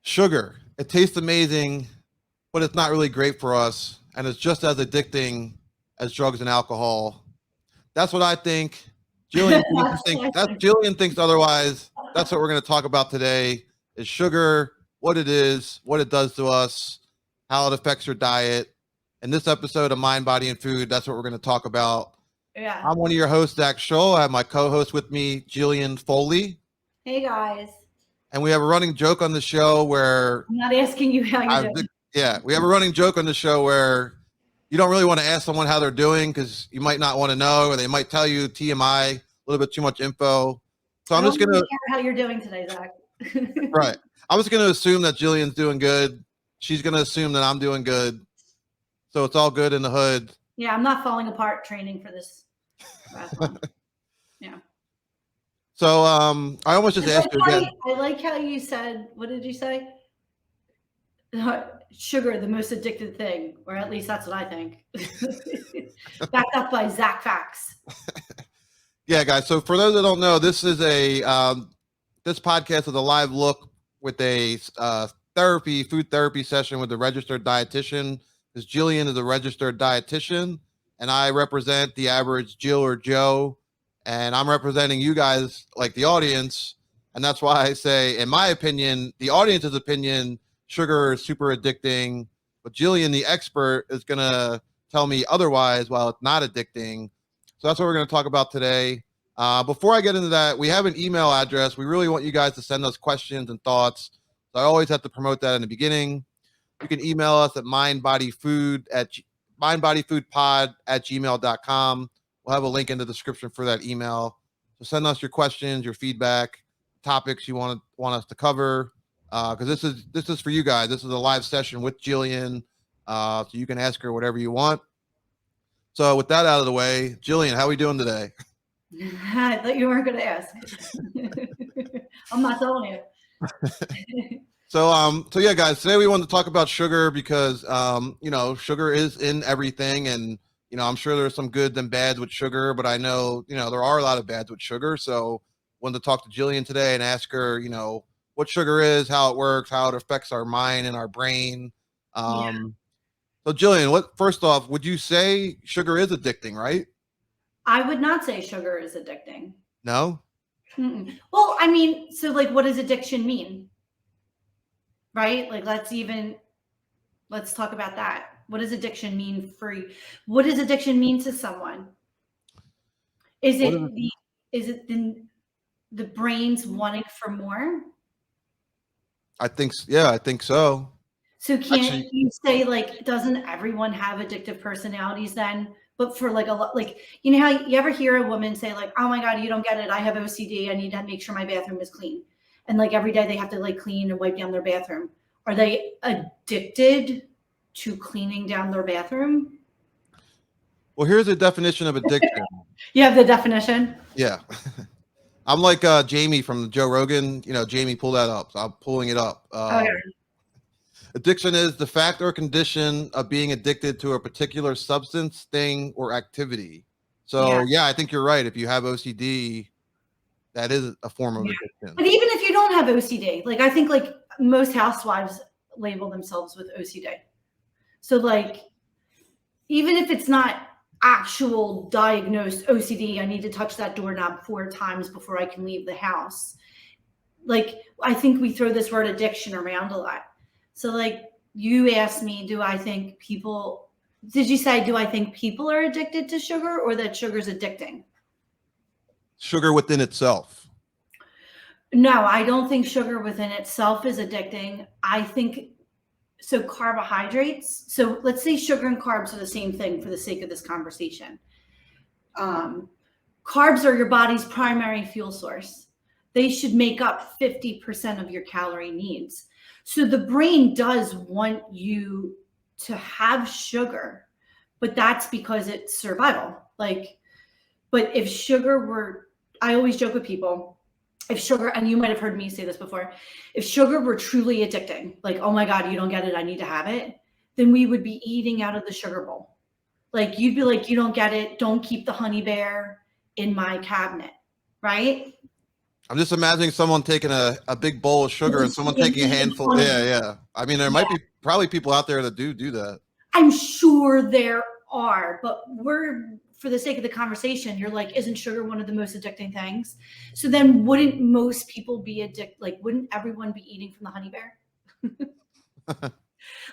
Sugar. It tastes amazing, but it's not really great for us, and it's just as addicting as drugs and alcohol. That's what I think. Jillian seems to That's think what I that think. Jillian thinks otherwise. That's what we're going to talk about today: is sugar, what it is, what it does to us, how it affects your diet. In this episode of Mind, Body, and Food, that's what we're going to talk about. Yeah. I'm one of your hosts, Zach Scholl. I have my co-host with me, Jillian Foley, Hey guys. and we have a running joke on the show where I'm not asking you how you're doing. we have a running joke on the show where you don't really want to ask someone how they're doing because you might not want to know, or they might tell you TMI, a little bit too much info. So I I'm don't just really gonna care how you're doing today, Zach. right. I'm just gonna assume that Jillian's doing good. She's gonna assume that I'm doing good. So it's all good in the hood. Yeah, I'm not falling apart training for this triathlon. Yeah. So I almost just asked you again. I like how you said, what did you say? Sugar, the most addicted thing, or at least that's what I think. Backed up by Zach Facts. Yeah, guys. So for those that don't know, this is this podcast is a live look with a food therapy session with a registered dietitian. Because Jillian is a registered dietitian, and I represent the average Jill or Joe, and I'm representing you guys, like the audience, and that's why I say, in my opinion, the audience's opinion, sugar is super addicting, but Jillian, the expert, is gonna tell me otherwise. While it's not addicting, so that's what we're gonna talk about today. Before I get into that, we have an email address. We really want you guys to send us questions and thoughts. So I always have to promote that in the beginning. You can email us at mindbodyfoodpod@gmail.com. We'll have a link in the description for that email. So send us your questions, your feedback, topics you want us to cover. Because this is for you guys. This is a live session with Jillian. So you can ask her whatever you want. So with that out of the way, Jillian, how are we doing today? I thought you weren't going to ask. I'm not telling you. So yeah, guys, today we wanted to talk about sugar because, sugar is in everything, and, I'm sure there's some goods and bads with sugar, but I know, there are a lot of bads with sugar. So wanted to talk to Jillian today and ask her, what sugar is, how it works, how it affects our mind and our brain. Yeah. So Jillian, first off, would you say sugar is addicting, right? I would not say sugar is addicting. No? Mm-mm. Well, I mean, so like, what does addiction mean? Right? Like, let's talk about that. What does addiction mean for you? What does addiction mean to someone? Is it the brain's wanting for more? I think so. So can't you say, like, doesn't everyone have addictive personalities then? But for like a lot, like, you know how you ever hear a woman say like, oh my God, you don't get it. I have OCD. I need to make sure my bathroom is clean. And like every day they have to like clean and wipe down their bathroom. Are they addicted to cleaning down their bathroom? Well, here's the definition of addiction. You have the definition? Yeah. I'm like Jamie from Joe Rogan. Jamie, pull that up. So I'm pulling it up. Okay. Addiction is the fact or condition of being addicted to a particular substance, thing, or activity. So, yeah, I think you're right. If you have OCD, that is a form of addiction. But even if you don't have OCD, like I think like most housewives label themselves with OCD. So like, even if it's not actual diagnosed OCD, I need to touch that doorknob 4 times before I can leave the house. Like, I think we throw this word addiction around a lot. So like you asked me, do I think people are addicted to sugar, or that sugar's addicting? Sugar within itself. No, I don't think sugar within itself is addicting. I think so. Carbohydrates. So let's say sugar and carbs are the same thing for the sake of this conversation. Carbs are your body's primary fuel source. They should make up 50% of your calorie needs. So the brain does want you to have sugar, but that's because it's survival. Like, but if sugar were, I always joke with people, if sugar, and you might have heard me say this before, if sugar were truly addicting, like, oh my God, you don't get it, I need to have it, then we would be eating out of the sugar bowl. Like, you'd be like, you don't get it, don't keep the honey bear in my cabinet, right? I'm just imagining someone taking a big bowl of sugar and someone taking a handful. Yeah, yeah. I mean, there might be probably people out there that do that. I'm sure there are, but for the sake of the conversation, you're like, isn't sugar one of the most addicting things? So then wouldn't most people be wouldn't everyone be eating from the honey bear?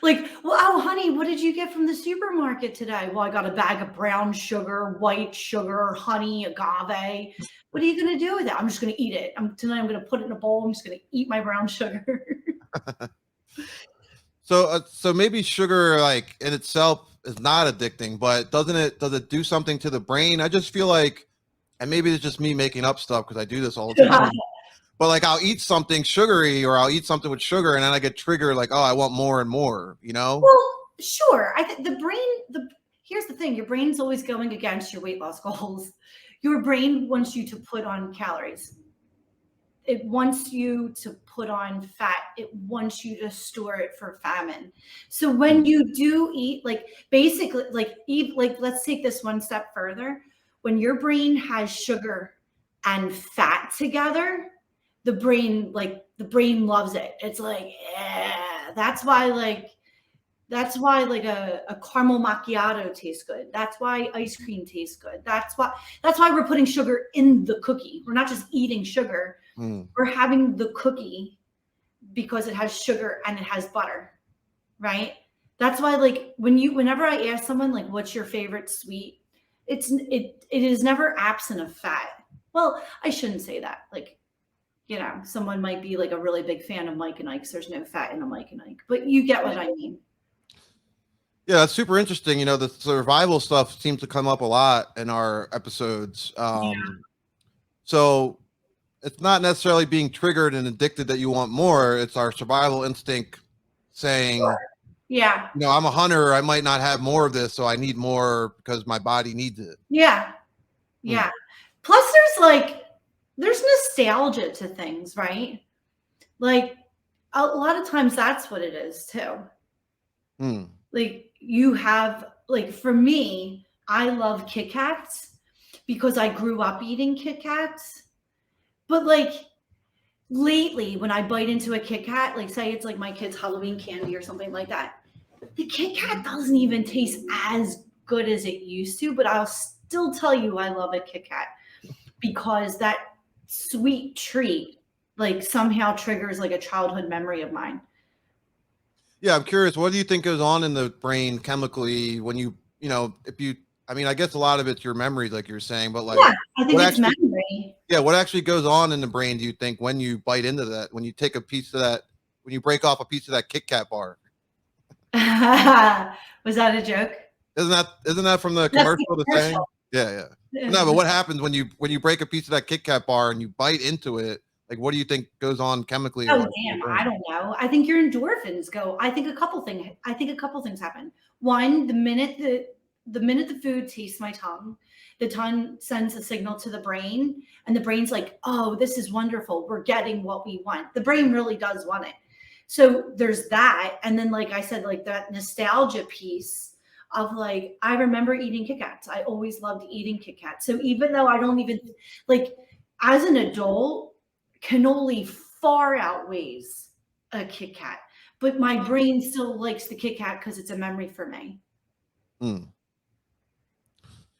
Like, well, oh, honey, what did you get from the supermarket today? Well, I got a bag of brown sugar, white sugar, honey, agave. What are you going to do with it? I'm just going to eat it. Tonight I'm going to put it in a bowl. I'm just going to eat my brown sugar. So maybe sugar, like in itself, is not addicting, but does it do something to the brain? I just feel like, and maybe it's just me making up stuff because I do this all the time. But like I'll eat something sugary or I'll eat something with sugar, and then I get triggered, like, oh, I want more and more. You know? Well, sure. I think the brain. Here's the thing: your brain's always going against your weight loss goals. Your brain wants you to put on calories. It wants you to put on fat. It wants you to store it for famine. So when you do eat, like basically, like let's take this one step further. When your brain has sugar and fat together, the brain loves it. It's like, yeah. That's why a caramel macchiato tastes good. That's why ice cream tastes good. That's why we're putting sugar in the cookie. We're not just eating sugar. We're having the cookie because it has sugar and it has butter, right? That's why, like, whenever I ask someone, like, what's your favorite sweet, it is never absent of fat. Well, I shouldn't say that. Like, you know, someone might be like a really big fan of Mike and Ike's. There's no fat in a Mike and Ike, but you get what I mean. Yeah, that's super interesting. You know, the survival stuff seems to come up a lot in our episodes. So it's not necessarily being triggered and addicted that you want more. It's our survival instinct saying, yeah, you know, I'm a hunter. I might not have more of this, so I need more because my body needs it. Yeah. Plus, there's nostalgia to things, right? Like a lot of times that's what it is too. Like you have, like for me, I love Kit Kats because I grew up eating Kit Kats. But like lately, when I bite into a Kit Kat, like say it's like my kid's Halloween candy or something like that, the Kit Kat doesn't even taste as good as it used to, but I'll still tell you I love a Kit Kat because that sweet treat like somehow triggers like a childhood memory of mine. Yeah, I'm curious. What do you think goes on in the brain chemically when you know, I mean, I guess a lot of it's your memories, like you're saying, but like, yeah, I think it's memory. Yeah, what actually goes on in the brain, do you think, when you bite into that, when you take a piece of that, when you break off a piece of that Kit Kat bar? Was that a joke? Isn't that from the commercial? The thing? Yeah. No, but what happens when you break a piece of that Kit Kat bar and you bite into it? Like, what do you think goes on chemically? Oh, damn, I don't know. I think your endorphins go. I think a couple things happen. One, the minute the food tastes my tongue, the tongue sends a signal to the brain, and the brain's like, oh, this is wonderful. We're getting what we want. The brain really does want it. So there's that. And then, like I said, like that nostalgia piece of like, I remember eating Kit Kats. I always loved eating Kit Kats. So even though I don't even, like, as an adult, cannoli far outweighs a Kit Kat. But my brain still likes the Kit Kat because it's a memory for me.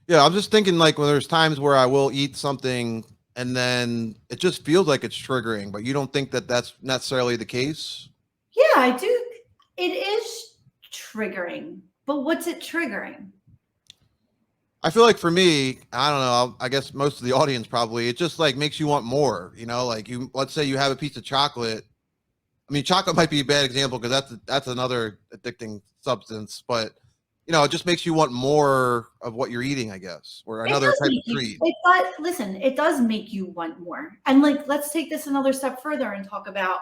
Yeah, I'm just thinking like when there's times where I will eat something and then it just feels like it's triggering, but you don't think that that's necessarily the case? Yeah, I do. It is triggering, but what's it triggering? I feel like for me, I don't know, I guess most of the audience probably, it just like makes you want more, you know, like let's say you have a piece of chocolate. I mean, chocolate might be a bad example because that's another addicting substance, but you know, it just makes you want more of what you're eating, I guess, or another type of treat. Listen, it does make you want more. And like, let's take this another step further and talk about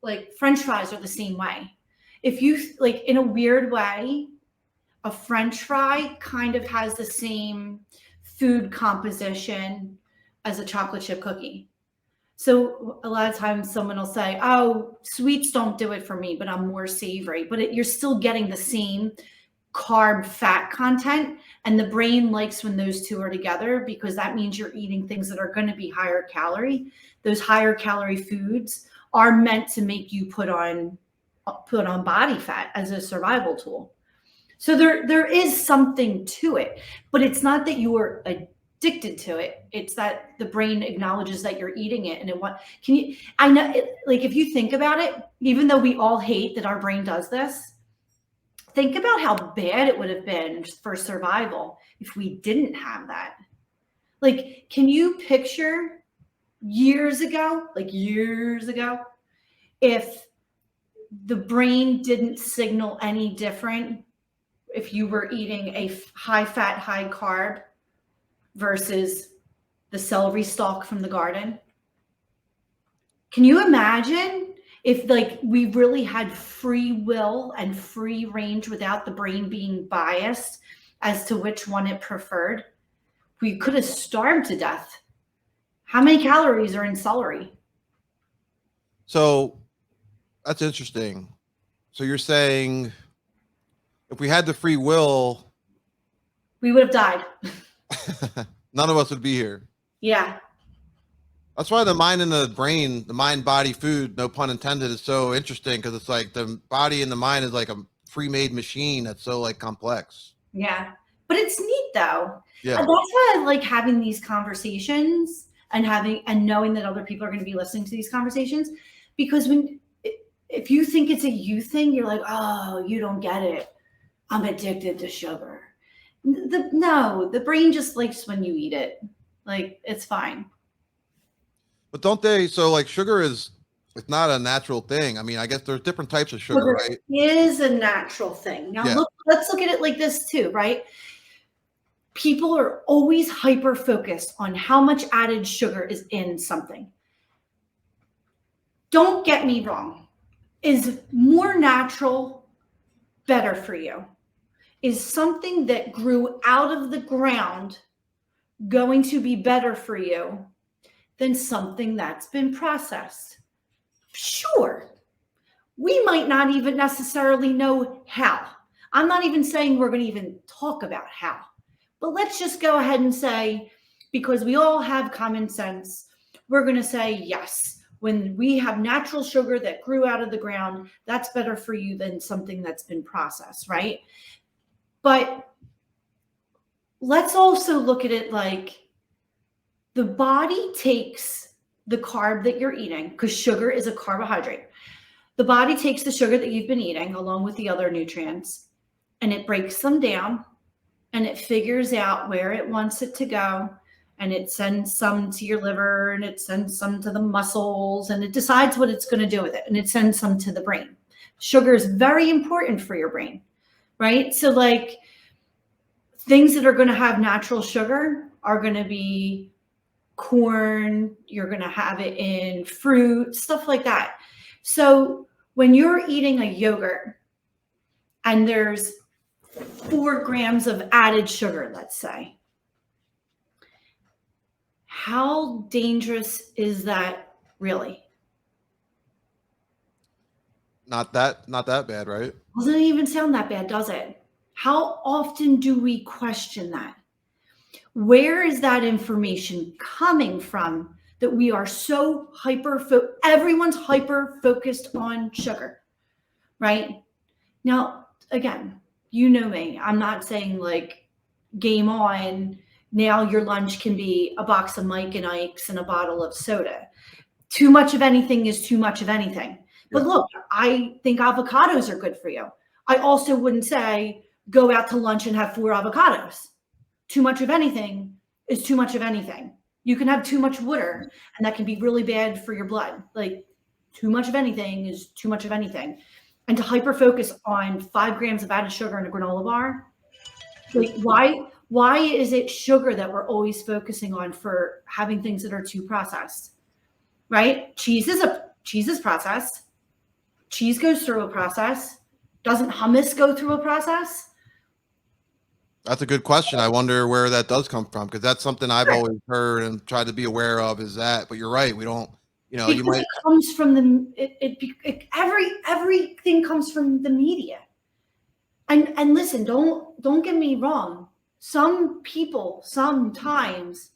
like French fries are the same way. If you like, in a weird way, a French fry kind of has the same food composition as a chocolate chip cookie. So a lot of times someone will say, oh, sweets don't do it for me, but I'm more savory. But you're still getting the same carb fat content, and the brain likes when those two are together because that means you're eating things that are going to be higher calorie. Those higher calorie foods are meant to make you put on body fat as a survival tool. So there is something to it, but it's not that you are addicted to it. It's that the brain acknowledges that you're eating it, and I know, like, if you think about it, even though we all hate that our brain does this, think about how bad it would have been for survival if we didn't have that. Like, can you picture years ago, if the brain didn't signal any different if you were eating a high fat, high carb versus the celery stalk from the garden? Can you imagine if, like, we really had free will and free range without the brain being biased as to which one it preferred? We could have starved to death. How many calories are in celery? So that's interesting. So you're saying if we had the free will, we would have died. None of us would be here. Yeah. That's why the mind and the brain, the mind, body, food, no pun intended, is so interesting, because it's like the body and the mind is like a pre-made machine that's so like complex. Yeah. But it's neat though. Yeah. That's why I like having these conversations and knowing that other people are going to be listening to these conversations, because if you think it's a you thing, you're like, oh, you don't get it. I'm addicted to sugar. No, the brain just likes when you eat it. Like, it's fine. But don't they? So like sugar it's not a natural thing. I mean, I guess there's different types of sugar, right? It is a natural thing. Now let's look at it like this too, right? People are always hyper focused on how much added sugar is in something. Don't get me wrong. Is more natural better for you? Is something that grew out of the ground going to be better for you than something that's been processed? Sure. We might not even necessarily know how. I'm not even saying we're going to even talk about how. But let's just go ahead and say, because we all have common sense, we're going to say yes. When we have natural sugar that grew out of the ground, that's better for you than something that's been processed, right? But let's also look at it like the body takes the carb that you're eating, because sugar is a carbohydrate. The body takes the sugar that you've been eating along with the other nutrients, and it breaks them down, and it figures out where it wants it to go, and it sends some to your liver, and it sends some to the muscles, and it decides what it's going to do with it, and it sends some to the brain. Sugar is very important for your brain, right? So like things that are going to have natural sugar are going to be corn, you're going to have it in fruit, stuff like that. So when you're eating a yogurt and there's 4 grams of added sugar, let's say, how dangerous is that really? Not that bad, right? Doesn't even sound that bad, does it? How often do we question that? Where is that information coming from that we are so everyone's hyper focused on sugar, right? Now, again, you know me. I'm not saying like game on. Now your lunch can be a box of Mike and Ike's and a bottle of soda. Too much of anything is too much of anything. But look, I think avocados are good for you. I also wouldn't say go out to lunch and have 4 avocados. Too much of anything is too much of anything. You can have too much water, and that can be really bad for your blood. Like, too much of anything is too much of anything. And to hyper focus on 5 grams of added sugar in a granola bar, like why is it sugar that we're always focusing on for having things that are too processed, right? Cheese is processed. Cheese goes through a process. Doesn't hummus go through a process? That's a good question. I wonder where that does come from, because that's something I've always heard and tried to be aware of, is that, but you're right. We don't, because you might. It comes from everything comes from the media. And listen, don't get me wrong. Some people sometimes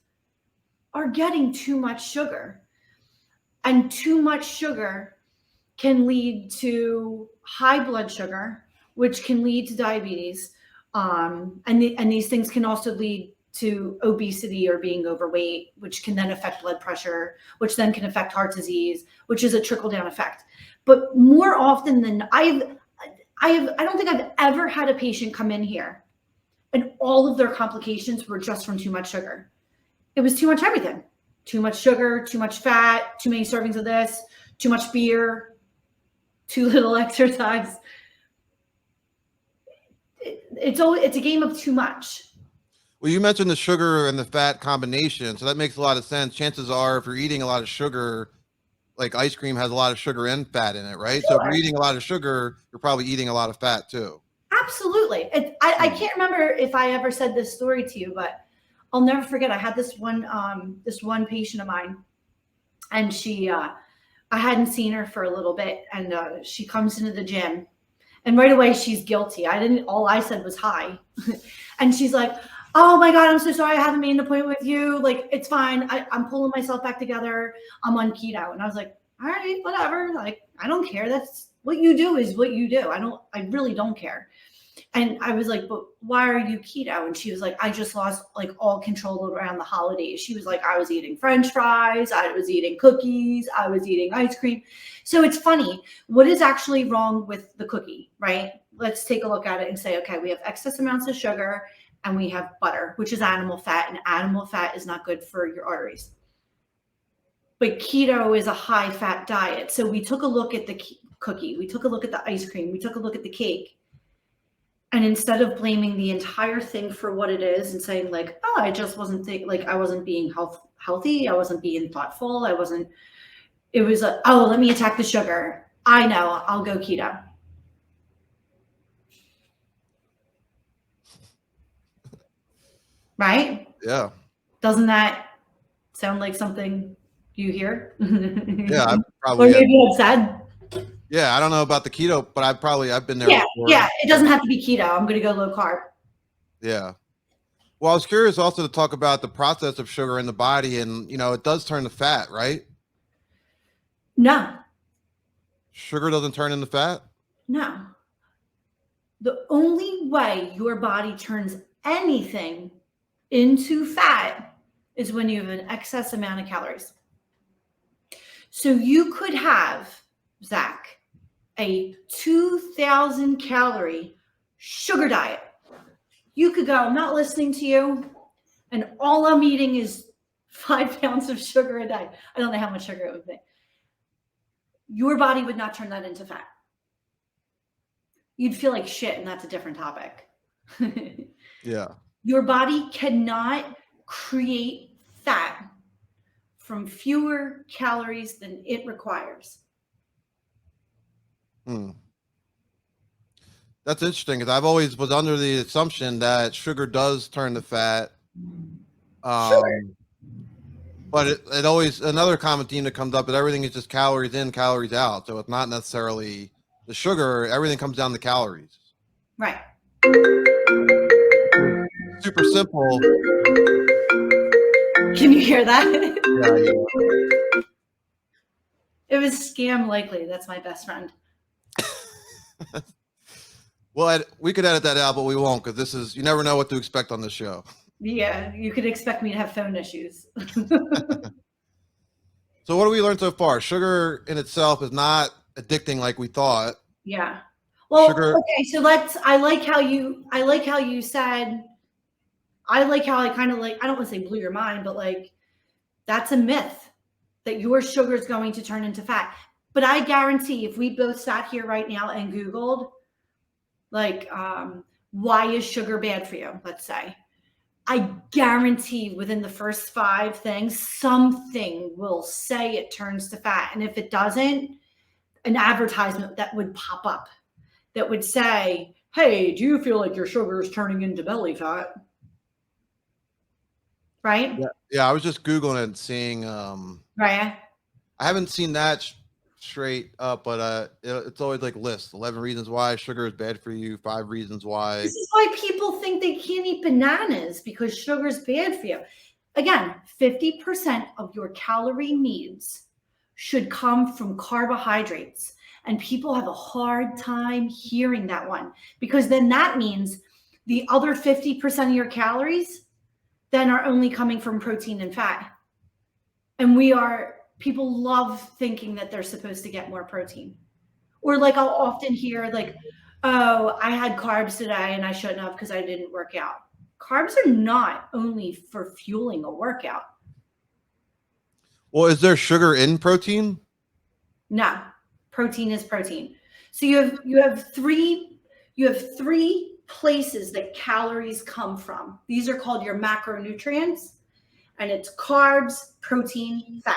are getting too much sugar, and too much sugar can lead to high blood sugar, which can lead to diabetes. And these things can also lead to obesity or being overweight, which can then affect blood pressure, which then can affect heart disease, which is a trickle down effect. But more often than I don't think I've ever had a patient come in here and all of their complications were just from too much sugar. It was too much everything. Too much sugar, too much fat, too many servings of this, too much beer, too little exercise. It's a game of too much. Well, you mentioned the sugar and the fat combination, so that makes a lot of sense. Chances are, if you're eating a lot of sugar, like ice cream has a lot of sugar and fat in it, right? So if you're Sure. eating a lot of sugar, you're probably eating a lot of fat too. Absolutely. I can't remember if I ever said this story to you, but I'll never forget. I had this one patient of mine, and I hadn't seen her for a little bit, and she comes into the gym, and right away she's guilty. All I said was hi, and she's like, "Oh my God, I'm so sorry. I haven't made an appointment with you. Like, it's fine. I'm pulling myself back together. I'm on keto." And I was like, "All right, whatever. Like, I don't care. That's what you do is what you do. I really don't care." And I was like, "But why are you keto?" And she was like, "I just lost like all control around the holidays." She was like, "I was eating French fries, I was eating cookies, I was eating ice cream." So it's funny. What is actually wrong with the cookie, right? Let's take a look at it and say, okay, we have excess amounts of sugar and we have butter, which is animal fat, and animal fat is not good for your arteries. But keto is a high fat diet. So we took a look at the cookie, we took a look at the ice cream, we took a look at the cake. And instead of blaming the entire thing for what it is and saying like, "Oh, I just wasn't I wasn't being healthy, I wasn't being thoughtful, it was a, oh, let me attack the sugar. I know, I'll go keto." Right? Yeah. Doesn't that sound like something you hear? Yeah, I Or probably maybe it's said. yeah, I don't know about the keto, but I've been there Yeah, before. yeah. It doesn't have to be keto. I'm gonna go low carb. Yeah. Well, I was curious also to talk about the process of sugar in the body, and it does turn to fat, right? No, Sugar doesn't turn into fat? no. The only way your body turns anything into fat is when you have an excess amount of calories. So you could have, Zach, a 2,000 calorie sugar diet. You could go, "I'm not listening to you, and all I'm eating is 5 pounds of sugar a day." I don't know how much sugar it would be. Your body would not turn that into fat. You'd feel like shit, and that's a different topic. Yeah. Your body cannot create fat from fewer calories than it requires. Hmm. That's interesting because I've always was under the assumption that sugar does turn to fat. Sure. But it always, another common theme that comes up that everything is just calories in, calories out. So it's not necessarily the sugar, everything comes down to calories. Right. Super simple. Can you hear that? Yeah, yeah. It was Scam Likely. That's my best friend. Well, we could edit that out, but we won't because this is, you never know what to expect on this show. Yeah, you could expect me to have phone issues. So what do we learn so far? Sugar in itself is not addicting like we thought. Yeah. Well, Sugar. okay, so I like how you said, I like how I kind of like, I don't want to say blew your mind, but like, that's a myth that your sugar is going to turn into fat. But I guarantee if we both sat here right now and Googled, like, why is sugar bad for you? Let's say, I guarantee within the first 5 things, something will say it turns to fat. And if it doesn't, an advertisement that would pop up that would say, "Hey, do you feel like your sugar is turning into belly fat?" Right? Yeah. Yeah, I was just Googling it and seeing, Right. I haven't seen that straight up, but it's always like lists 11 reasons why sugar is bad for you, 5 reasons why. This is why people think they can't eat bananas because sugar is bad for you. Again, 50% of your calorie needs should come from carbohydrates. And people have a hard time hearing that one because then that means the other 50% of your calories then are only coming from protein and fat. And people love thinking that they're supposed to get more protein. Or like I'll often hear like, oh, I had carbs today and I shouldn't have because I didn't work out. Carbs are not only for fueling a workout. Well, is there sugar in protein? No, protein is protein. So you have three places that calories come from. These are called your macronutrients, and it's carbs, protein, fat.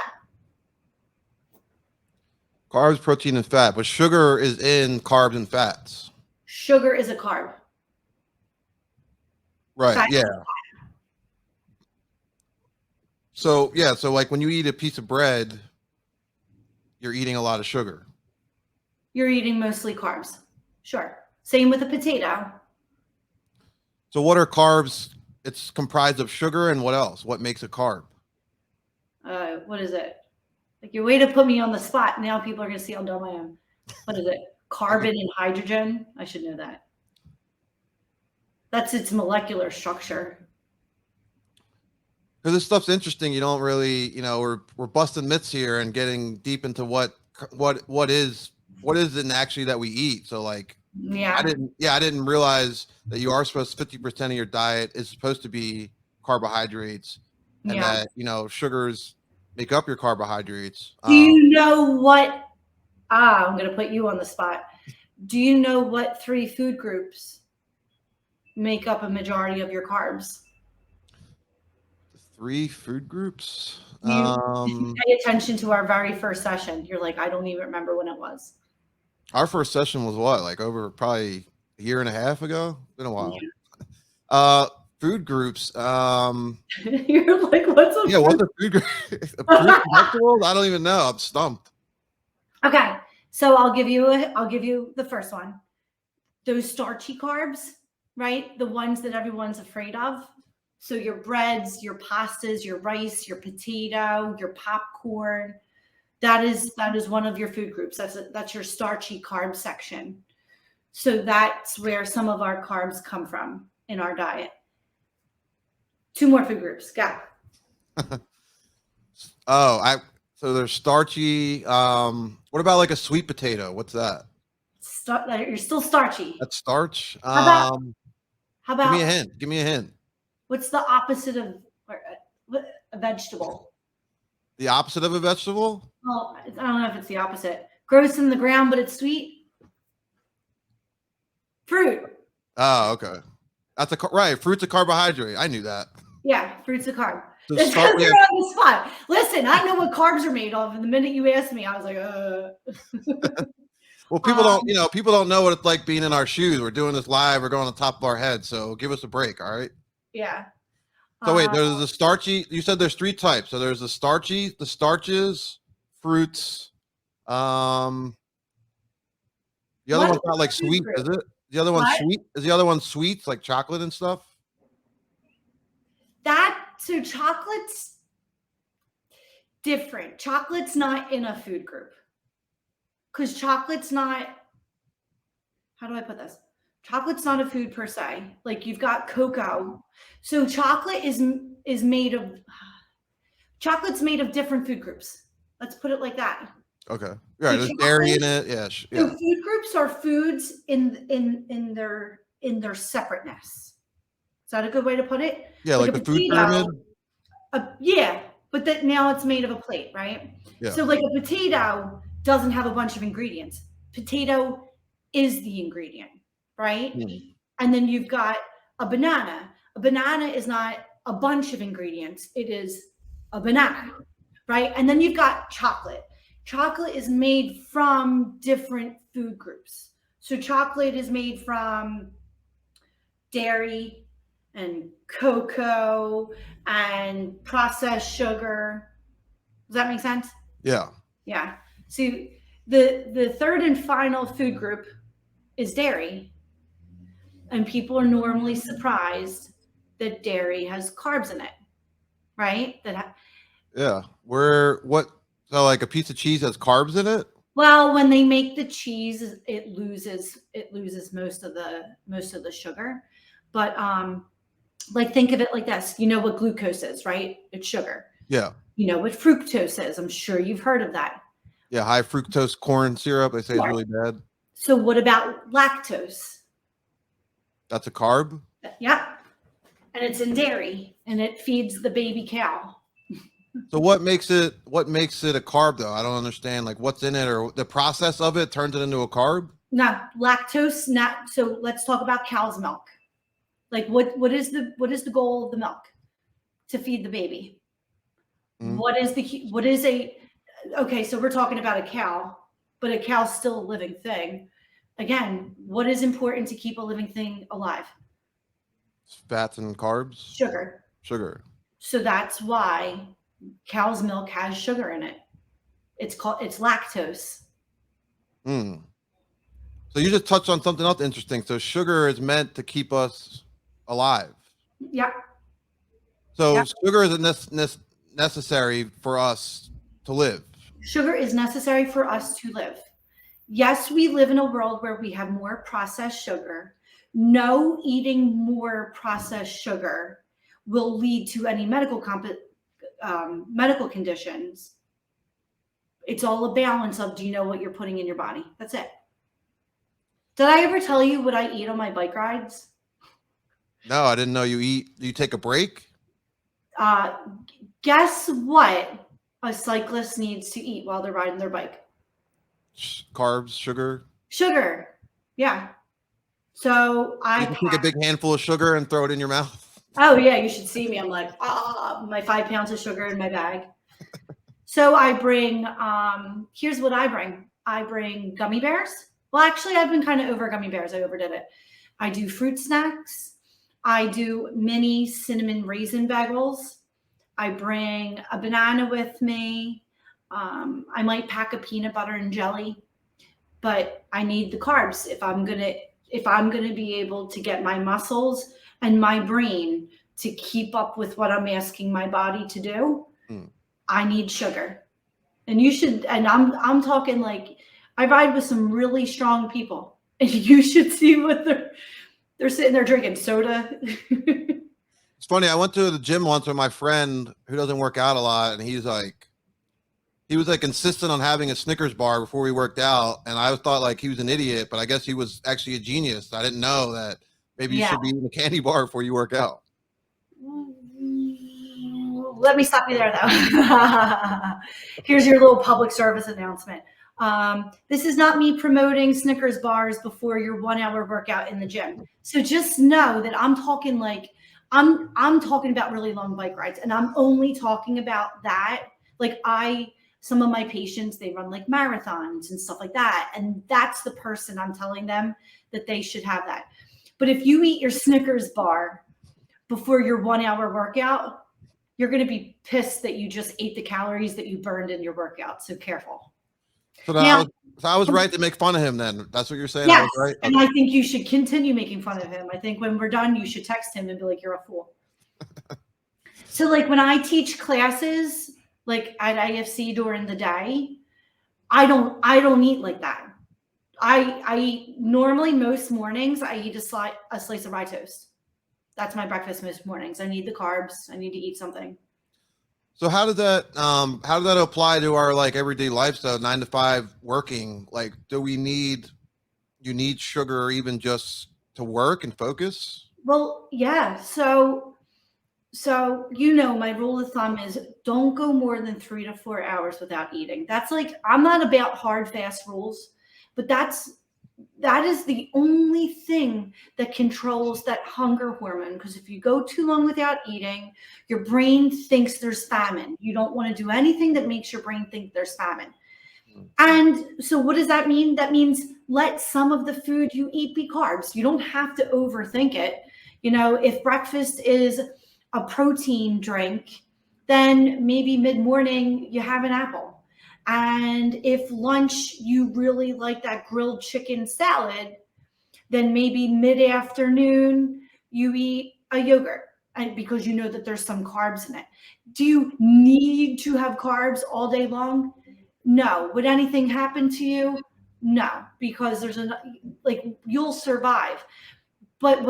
Carbs, protein, and fat, but sugar is in carbs and fats. Sugar is a carb. Right. Fat Yeah. So like when you eat a piece of bread, you're eating a lot of sugar. You're eating mostly carbs. Sure. Same with a potato. So what are carbs? It's comprised of sugar and what else? What makes a carb? What is it? Like your way to put me on the spot. Now people are going to see how dumb I am. What is it? Carbon and hydrogen. I should know that. That's its molecular structure. Because this stuff's interesting. You don't really, we're busting myths here and getting deep into what is it actually that we eat. So like, Yeah. I didn't realize that you are supposed 50% of your diet is supposed to be carbohydrates, and Yeah. that sugars make up your carbohydrates. Do you know what? I'm going to put you on the spot. Do you know what 3 food groups make up a majority of your carbs? 3 food groups. You pay attention to our very first session. You're like, I don't even remember when it was. Our first session was what, like over probably a year and a half ago? Been a while. Food groups. You're like, what's a what's a food group? Vegetables? I don't even know. I'm stumped. Okay, so I'll give you the first one. Those starchy carbs, right? The ones that everyone's afraid of. So your breads, your pastas, your rice, your potato, your popcorn. That is one of your food groups. That's your starchy carb section. So that's where some of our carbs come from in our diet. 2 more food groups. Go. So there's starchy. What about like a sweet potato? What's that? You're still starchy. That's starch. How about? Give me a hint. What's the opposite of a vegetable? The opposite of a vegetable? Well, I don't know if it's the opposite. Grows in the ground, but it's sweet. Fruit. Oh, okay. That's right. Fruit's a carbohydrate. I knew that. Yeah, fruit's a carb. So That's because you're on the spot. Listen, I know what carbs are made of, and the minute you asked me, I was like, Well, people don't know what it's like being in our shoes. We're doing this live. We're going on the top of our head. So give us a break. All right. Yeah. So wait, there's the starchy. You said there's 3 types. So there's the starches, fruits. The other one's not like sweet, is it? The other one's sweet. Is the other one sweets like chocolate and stuff? So chocolate's different. Chocolate's not in a food group. Because chocolate's not, how do I put this? Chocolate's not a food per se. Like you've got cocoa. So chocolate's made of different food groups. Let's put it like that. Okay. Yeah, there's dairy in it. Yeah. So food groups are foods in their separateness. Is that a good way to put it? Yeah, like the food pyramid. Yeah, but that now it's made of a plate, right? Yeah. So like a potato doesn't have a bunch of ingredients. Potato is the ingredient, right? And then you've got a banana. A banana is not a bunch of ingredients. It is a banana, right? And then you've got chocolate. Chocolate is made from different food groups. So chocolate is made from dairy and cocoa and processed sugar. Does that make sense? Yeah. Yeah. So The third and final food group is dairy. And people are normally surprised that dairy has carbs in it, right? Yeah. So like a piece of cheese has carbs in it? Well, when they make the cheese, it loses most of the sugar. But like think of it like this. You know what glucose is, right? It's sugar. Yeah. You know what fructose is. I'm sure you've heard of that. Yeah, high fructose corn syrup, they say is really bad. So what about lactose? That's a carb? Yeah. And it's in dairy and it feeds the baby cow. So what makes it a carb though? I don't understand. Like what's in it or the process of it turns it into a carb? No, lactose not. So let's talk about cow's milk. Like what is the goal of the milk? To feed the baby. Mhm. What is a okay, so we're talking about a cow, but a cow's still a living thing. Again, what is important to keep a living thing alive? Fats and carbs? Sugar. Sugar. So that's why cow's milk has sugar in it. It's lactose. Hmm. So you just touched on something else interesting. So sugar is meant to keep us alive. Yeah. So Yeah. sugar is necessary for us to live. Sugar is necessary for us to live. Yes, we live in a world where we have more processed sugar. No, eating more processed sugar will lead to any medical conditions. It's all a balance of, do you know what you're putting in your body? That's it. Did I ever tell you what I eat on my bike rides? No, I didn't know you take a break? Guess what a cyclist needs to eat while they're riding their bike? Carbs, sugar. Sugar. Yeah. So You can take a big handful of sugar and throw it in your mouth. Oh yeah, you should see me. I'm like, my 5 pounds of sugar in my bag. So I bring, here's what I bring. I bring gummy bears. Well, actually, I've been kind of over gummy bears. I overdid it. I do fruit snacks. I do mini cinnamon raisin bagels. I bring a banana with me. I might pack a peanut butter and jelly, but I need the carbs if I'm gonna be able to get my muscles and my brain to keep up with what I'm asking my body to do. I need sugar. And you should, and I'm talking like I ride with some really strong people, and you should see what they're sitting there drinking soda. It's funny. I went to the gym once with my friend who doesn't work out a lot, and he was like insistent on having a Snickers bar before we worked out, and I thought like he was an idiot, but I guess he was actually a genius. I didn't know that maybe you should be eating a candy bar before you work out. Let me stop you there, though. Here's your little public service announcement. This is not me promoting Snickers bars before your 1 hour workout in the gym. So just know that I'm talking like I'm talking about really long bike rides, and I'm only talking about that. Like some of my patients, they run like marathons and stuff like that, and that's the person I'm telling them that they should have that. But if you eat your Snickers bar before your 1 hour workout, you're going to be pissed that you just ate the calories that you burned in your workout. So careful. So I was right to make fun of him then. That's what you're saying? Yes, I was right? and I think you should continue making fun of him. I think when we're done, you should text him and be like, you're a fool. So like when I teach classes, like at IFC during the day, I don't eat like that. I eat normally most mornings, I eat a slice of rye toast. That's my breakfast most mornings. I need the carbs. I need to eat something. So how does that apply to our like everyday lifestyle, 9 to 5 working? Like, do you need sugar even just to work and focus? Well, yeah. So my rule of thumb is don't go more than 3 to 4 hours without eating. That's like, I'm not about hard, fast rules, but that is the only thing that controls that hunger hormone. Because if you go too long without eating, your brain thinks there's famine. You don't want to do anything that makes your brain think there's famine. And so what does that mean? That means let some of the food you eat be carbs. You don't have to overthink it. If breakfast is a protein drink, then maybe mid-morning you have an apple. And if lunch, you really like that grilled chicken salad, then maybe mid-afternoon you eat a yogurt, and because you know that there's some carbs in it. Do you need to have carbs all day long? No. Would anything happen to you? No, because there's like you'll survive. But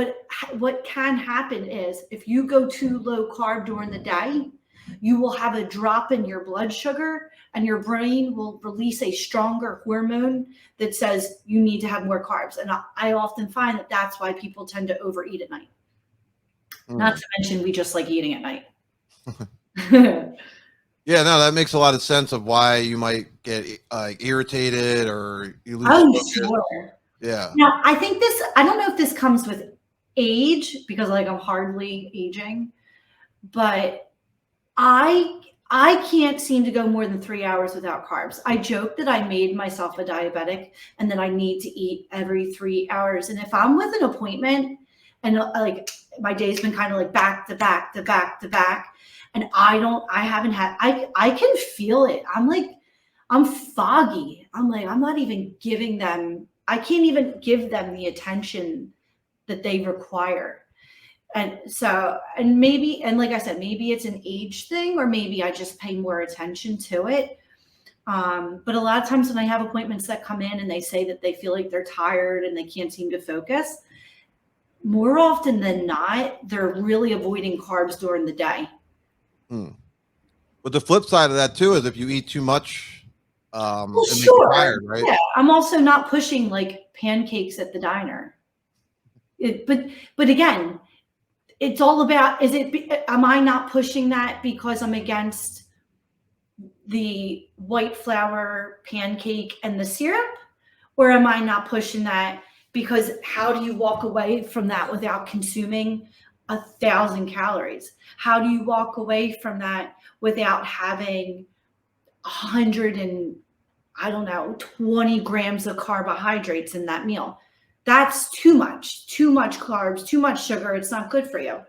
what can happen is if you go too low carb during the day, you will have a drop in your blood sugar and your brain will release a stronger hormone that says you need to have more carbs. And I often find that that's why people tend to overeat at night. Not to mention we just like eating at night. Yeah, no, that makes a lot of sense of why you might get irritated or you lose focus. Sure. Yeah. Now, I think I don't know if this comes with age because like I'm hardly aging, but I can't seem to go more than 3 hours without carbs. I joke that I made myself a diabetic and that I need to eat every 3 hours. And if I'm with an appointment and like my day's been kind of like back to back to back to back, and I can feel it. I'm foggy. I'm like, I'm not even giving them, I can't even give them the attention that they require. And so, and like I said, maybe it's an age thing, or maybe I just pay more attention to it. But a lot of times when I have appointments that come in and they say that they feel like they're tired and they can't seem to focus, more often than not, they're really avoiding carbs during the day. But the flip side of that too is if you eat too much, well, it makes sure. you tired, right? Yeah, I'm also not pushing like pancakes at the diner. But again, it's all about, am I not pushing that because I'm against the white flour pancake and the syrup? Or am I not pushing that because how do you walk away from that without consuming 1,000 calories? How do you walk away from that without having 20 grams of carbohydrates in that meal? That's too much carbs, too much sugar. It's not good for you.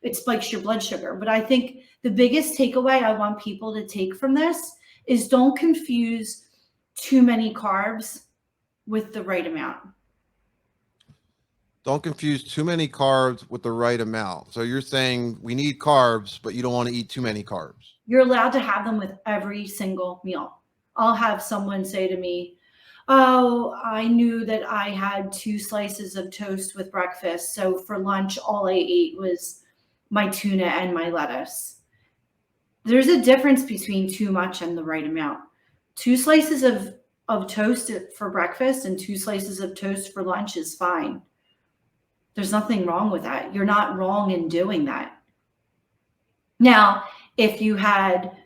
It spikes your blood sugar. But I think the biggest takeaway I want people to take from this is don't confuse too many carbs with the right amount. Don't confuse too many carbs with the right amount. So you're saying we need carbs, but you don't want to eat too many carbs. You're allowed to have them with every single meal. I'll have someone say to me, oh, I knew that I had 2 slices of toast with breakfast. So for lunch, all I ate was my tuna and my lettuce. There's a difference between too much and the right amount. 2 slices of toast for breakfast and 2 slices of toast for lunch is fine. There's nothing wrong with that. You're not wrong in doing that. Now, if you had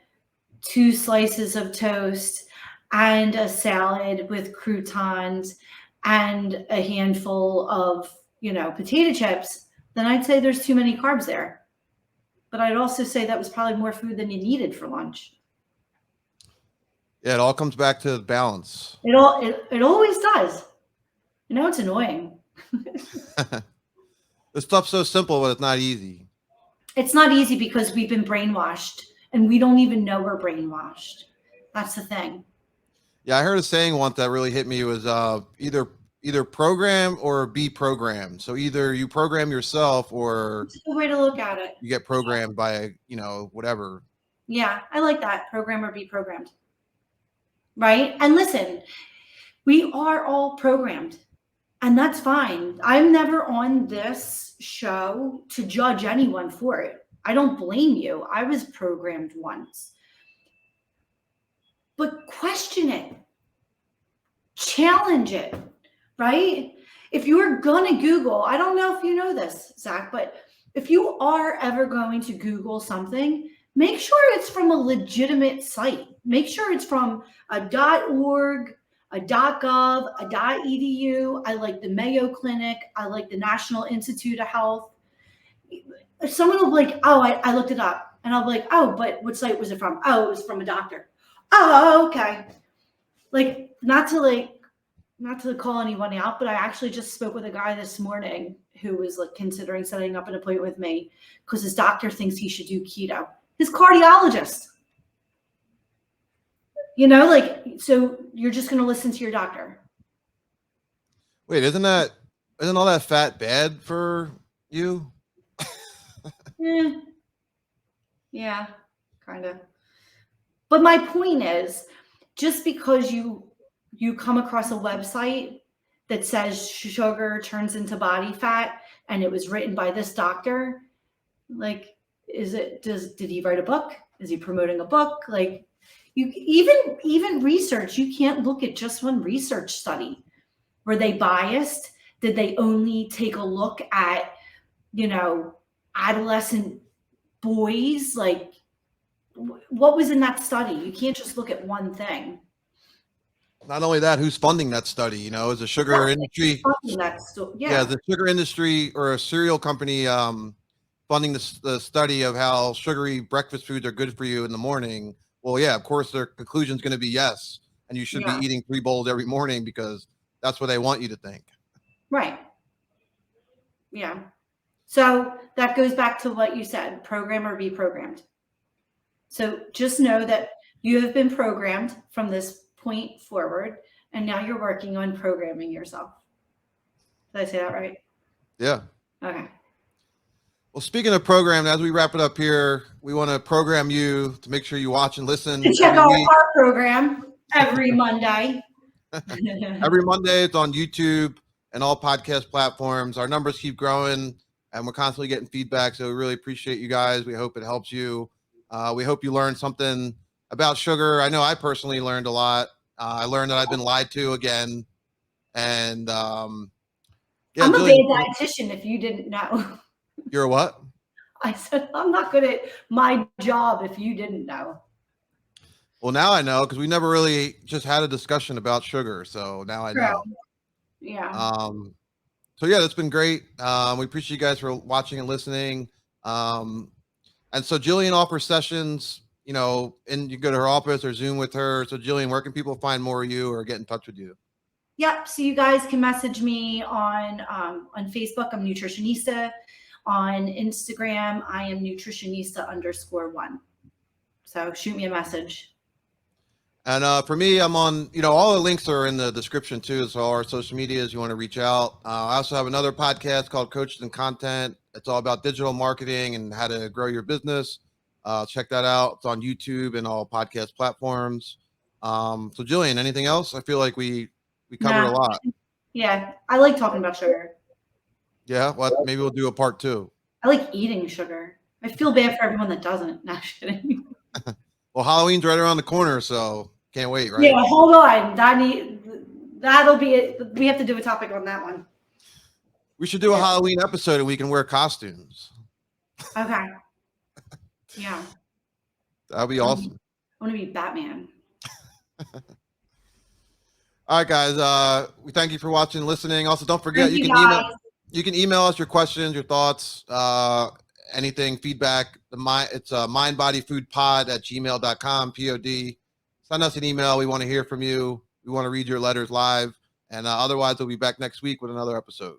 2 slices of toast and a salad with croutons and a handful of, potato chips, then I'd say there's too many carbs there. But I'd also say that was probably more food than you needed for lunch. Yeah, it all comes back to balance. It always does. It's annoying. This stuff's so simple, but it's not easy. It's not easy because we've been brainwashed and we don't even know we're brainwashed. That's the thing. Yeah, I heard a saying once that really hit me. It was either program or be programmed. So either you program yourself or it's a good way to look at it. You get programmed by, whatever. Yeah, I like that. Program or be programmed. Right? And listen, we are all programmed. And that's fine. I'm never on this show to judge anyone for it. I don't blame you. I was programmed once. But question it. Challenge it, right? If you're going to Google, I don't know if you know this, Zach, but if you are ever going to Google something, make sure it's from a legitimate site. Make sure it's from a .org, a .gov, a .edu. I like the Mayo Clinic. I like the National Institute of Health. If someone will be like, oh, I looked it up. And I'll be like, oh, but what site was it from? Oh, it was from a doctor. Oh, okay. Not to call anyone out, but I actually just spoke with a guy this morning who was considering setting up an appointment with me because his doctor thinks he should do keto. His cardiologist. You know, like, so you're just going to listen to your doctor. Wait, isn't all that fat bad for you? Eh, yeah, kind of. But my point is, just because you come across a website that says sugar turns into body fat and it was written by this doctor, like, did he write a book? Is he promoting a book? Like, you even research, you can't look at just one research study. Were they biased? Did they only take a look at, adolescent boys? Like, what was in that study? You can't just look at one thing. Not only that, who's funding that study? You know, is the sugar industry? Yeah. The sugar industry or a cereal company funding the study of how sugary breakfast foods are good for you in the morning? Well, yeah, of course, their conclusion is going to be yes, and you should be eating 3 bowls every morning because that's what they want you to think. Right. Yeah. So that goes back to what you said, program or be programmed. So just know that you have been programmed from this point forward, and now you're working on programming yourself. Did I say that right? Yeah. Okay. Well, speaking of program, as we wrap it up here, we want to program you to make sure you watch and listen. Check out our program every Monday. Every Monday, it's on YouTube and all podcast platforms. Our numbers keep growing, and we're constantly getting feedback. So we really appreciate you guys. We hope it helps you. We hope you learned something about sugar. I know I personally learned a lot. I learned that I've been lied to again. And yeah, I'm a Jillian, bad dietitian if you didn't know. You're a what? I said, I'm not good at my job if you didn't know. Well, now I know because we never really just had a discussion about sugar. So now I know. Yeah. So yeah, that's been great. We appreciate you guys for watching and listening. And so Jillian offers sessions, and you go to her office or Zoom with her. So Jillian, where can people find more of you or get in touch with you? Yep. So you guys can message me on Facebook. I'm Nutritionista. On Instagram, I am Nutritionista_1. So shoot me a message. And for me, I'm on, all the links are in the description too. So our social medias, you want to reach out. I also have another podcast called Coaches and Content. It's all about digital marketing and how to grow your business. Check that out. It's on YouTube and all podcast platforms. So Jillian, anything else? I feel like we covered a lot. Yeah. I like talking about sugar. Yeah. Well, maybe we'll do a part 2. I like eating sugar. I feel bad for everyone that doesn't. Not kidding. Well, Halloween's right around the corner, so can't wait, right? Yeah, hold on. That'll be it. We have to do a topic on that one. We should do a Halloween episode and we can wear costumes. Okay. Yeah. That'd be awesome. I want to be Batman. All right, guys. We thank you for watching and listening. Also, don't forget you can email us your questions, your thoughts, anything, feedback. It's mindbodyfoodpod@gmail.com, POD. Send us an email. We want to hear from you. We want to read your letters live. And otherwise, we'll be back next week with another episode.